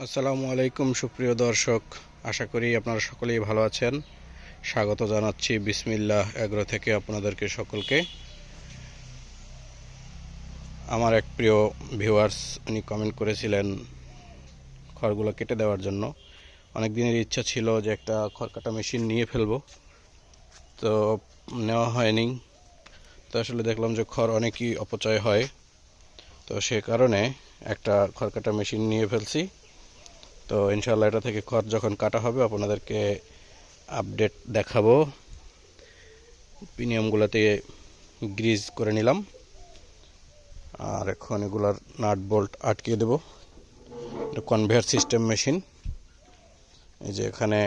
আসসালামু আলাইকুম সুপ্রিয় দর্শক, আশা করি আপনারা সকলেই ভালো আছেন। স্বাগত জানাচ্ছি বিসমিল্লাহ এগ্রো থেকে আপনাদেরকে সকলকে। আমার এক প্রিয় ভিউয়ার্স উনি কমেন্ট করেছিলেন খড়গুলো কেটে দেওয়ার জন্য। অনেক দিনের ইচ্ছা ছিল যে একটা খড় কাটা মেশিন নিয়ে ফেলবো, তো নেওয়া হয়নি। তো আসলে দেখলাম যে খড় অনেকই অপচয় হয়, তো সে কারণে একটা খড় কাটা মেশিন নিয়ে ফেলছি। তো ইনশাআল্লাহ এটা থেকে খড় যখন কাটা হবে আপনাদেরকে আপডেট দেখাবো। পিনিয়মগুলোতে গ্রিজ করে নিলাম, আর এখন এগুলার নাট বোল্ট আটকে দেব। এটা কনভেয়ার সিস্টেম মেশিন। এই যে এখানে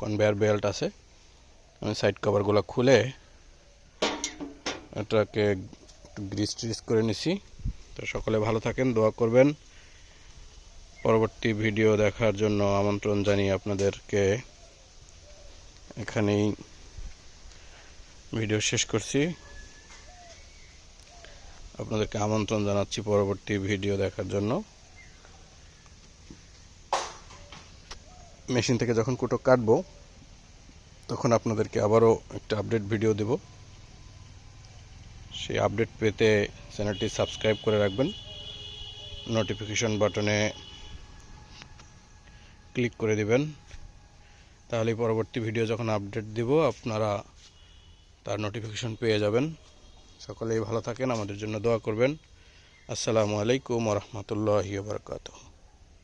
কনভেয়ার বেল্ট আছে, আমি সাইড কভারগুলো খুলে এটাকে একটু গ্রিজ ট্রিজ করে নিছি। তো সকলে ভালো থাকেন, দোয়া করবেন। পরবর্তী ভিডিও দেখার জন্য আমন্ত্রণ জানিয়ে আপনাদেরকে এখানেই ভিডিও শেষ করছি। আপনাদেরকে আমন্ত্রণ জানাচ্ছি পরবর্তী ভিডিও দেখার জন্য। মেশিন থেকে যখন কুটো কাটবো তখন আপনাদেরকে আবারও একটা আপডেট ভিডিও দেব। সেই আপডেট পেতে চ্যানেলটি সাবস্ক্রাইব করে রাখবেন, নোটিফিকেশন বাটনে ক্লিক করে দিবেন, তাহলে পরবর্তী ভিডিও যখন আপডেট দিব আপনারা তার নোটিফিকেশন পেয়ে যাবেন। সকলেই ভালো থাকেন, আমাদের জন্য দোয়া করবেন। আসসালামু আলাইকুম ওয়া রাহমাতুল্লাহি ওয়া বারাকাতুহু।